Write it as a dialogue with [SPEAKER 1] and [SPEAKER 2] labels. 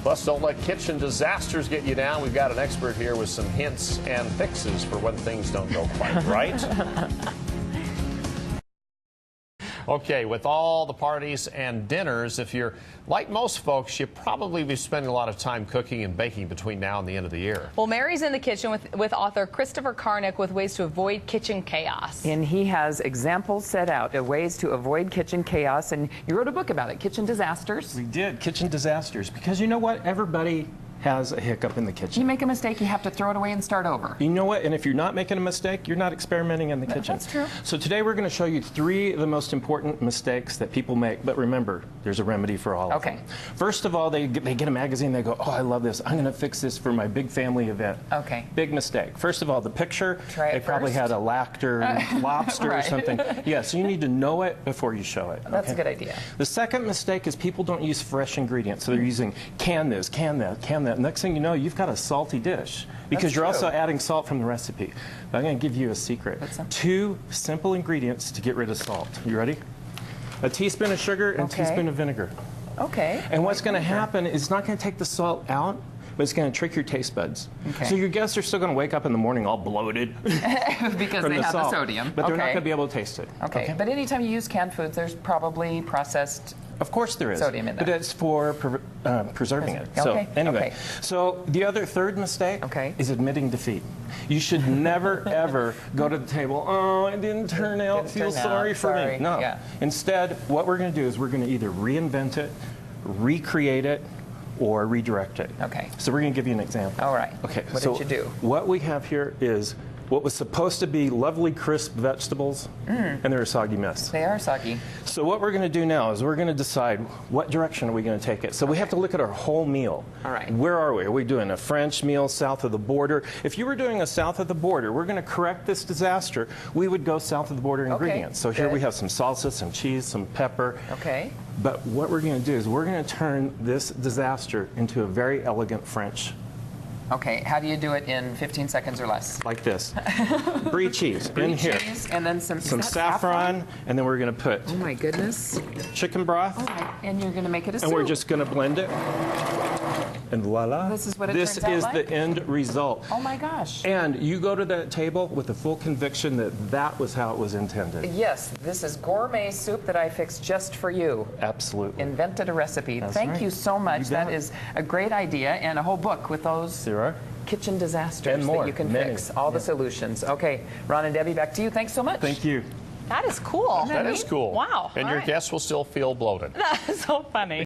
[SPEAKER 1] Plus, don't let kitchen disasters get you down. We've got an expert here with some hints and fixes for when things don't go quite right. Okay, with all the parties and dinners, if you're like most folks, you probably be spending a lot of time cooking and baking between now and the end of the year.
[SPEAKER 2] Well, Mary's in the kitchen with author Christopher Karnick with ways to avoid kitchen chaos.
[SPEAKER 3] And he has examples set out of ways to avoid kitchen chaos, and you wrote a book about it, Kitchen Disasters.
[SPEAKER 4] We did, Kitchen Disasters, because you know what? Everybody has a hiccup in the kitchen.
[SPEAKER 3] You make a mistake, you have to throw it away and start over.
[SPEAKER 4] You know what? And if you're not making a mistake, you're not experimenting in the kitchen.
[SPEAKER 3] That's true.
[SPEAKER 4] So today we're going to show you 3 of the most important mistakes that people make. But remember, there's a remedy for all of them. First of all, they get a magazine, they go, oh, I love this. I'm going to fix this for my big family event.
[SPEAKER 3] Okay.
[SPEAKER 4] Big mistake. First of all, the picture,
[SPEAKER 3] Try it
[SPEAKER 4] they probably
[SPEAKER 3] first.
[SPEAKER 4] had a lobster
[SPEAKER 3] Right.
[SPEAKER 4] or something. Yeah, so you need to know it before you show it.
[SPEAKER 3] That's a good idea.
[SPEAKER 4] The second mistake is people don't use fresh ingredients. So they're using can this, can that, can that. Next thing you know, you've got a salty dish because
[SPEAKER 3] That's
[SPEAKER 4] you're
[SPEAKER 3] true.
[SPEAKER 4] also adding salt from the recipe. But I'm going to give you a secret. 2 simple ingredients to get rid of salt. You ready? A teaspoon of sugar and a teaspoon of vinegar.
[SPEAKER 3] Okay.
[SPEAKER 4] And what's going to happen is it's not going to take the salt out, but it's going to trick your taste buds.
[SPEAKER 3] Okay.
[SPEAKER 4] So your guests are still going to wake up in the morning all bloated
[SPEAKER 3] because
[SPEAKER 4] from
[SPEAKER 3] they
[SPEAKER 4] the
[SPEAKER 3] have
[SPEAKER 4] salt,
[SPEAKER 3] the sodium.
[SPEAKER 4] but they're not going to be able to taste it.
[SPEAKER 3] Okay. But anytime you use canned foods, there's probably processed
[SPEAKER 4] Of course there is.
[SPEAKER 3] sodium in there.
[SPEAKER 4] But it's for preserving it. So
[SPEAKER 3] Okay.
[SPEAKER 4] anyway,
[SPEAKER 3] Okay.
[SPEAKER 4] so the third mistake is admitting defeat. You should never, ever go to the table, oh, it didn't turn out, feel sorry for me. No.
[SPEAKER 3] Yeah.
[SPEAKER 4] Instead, what we're going to do is we're going to either reinvent it, recreate it, or redirect it.
[SPEAKER 3] Okay.
[SPEAKER 4] So we're going to give you an example.
[SPEAKER 3] All right.
[SPEAKER 4] Okay.
[SPEAKER 3] What
[SPEAKER 4] so
[SPEAKER 3] did you do?
[SPEAKER 4] What we have here is what was supposed to be lovely, crisp vegetables, and they're a soggy mess.
[SPEAKER 3] They are soggy.
[SPEAKER 4] So what we're going to do now is we're going to decide what direction are we going to take it. So we have to look at our whole meal.
[SPEAKER 3] All right.
[SPEAKER 4] Where are we? Are we doing a French meal south of the border? If you were doing a south of the border, we're going to correct this disaster. We would go south of the border ingredients. So here we have some salsa, some cheese, some pepper.
[SPEAKER 3] Okay.
[SPEAKER 4] But what we're going to do is we're going to turn this disaster into a very elegant French.
[SPEAKER 3] Okay, how do you do it in 15 seconds or less?
[SPEAKER 4] Like this. Brie cheese
[SPEAKER 3] Brie
[SPEAKER 4] in here.
[SPEAKER 3] cheese, and then some
[SPEAKER 4] saffron, and then we're going to put
[SPEAKER 3] oh my goodness.
[SPEAKER 4] chicken broth.
[SPEAKER 3] All right, and you're going to make it a soup.
[SPEAKER 4] And we're just going to blend it. And voila.
[SPEAKER 3] This is what it
[SPEAKER 4] This
[SPEAKER 3] turns out
[SPEAKER 4] is
[SPEAKER 3] like?
[SPEAKER 4] the end result.
[SPEAKER 3] Oh my gosh.
[SPEAKER 4] And you go to that table with the full conviction that that was how it was intended.
[SPEAKER 3] Yes, this is gourmet soup that I fixed just for you.
[SPEAKER 4] Absolutely.
[SPEAKER 3] Invented a recipe.
[SPEAKER 4] That's
[SPEAKER 3] Thank
[SPEAKER 4] right.
[SPEAKER 3] you so much.
[SPEAKER 4] You
[SPEAKER 3] That
[SPEAKER 4] bet.
[SPEAKER 3] is a great idea, and a whole book with those
[SPEAKER 4] There are.
[SPEAKER 3] kitchen disasters
[SPEAKER 4] And more.
[SPEAKER 3] that you can
[SPEAKER 4] Many.
[SPEAKER 3] fix. All the solutions. Okay, Ron and Debbie, back to you. Thanks so much.
[SPEAKER 4] Thank you.
[SPEAKER 2] That is cool.
[SPEAKER 1] That is cool.
[SPEAKER 2] Wow.
[SPEAKER 1] And
[SPEAKER 2] All
[SPEAKER 1] your
[SPEAKER 2] right.
[SPEAKER 1] guests will still feel bloated.
[SPEAKER 2] That's so funny.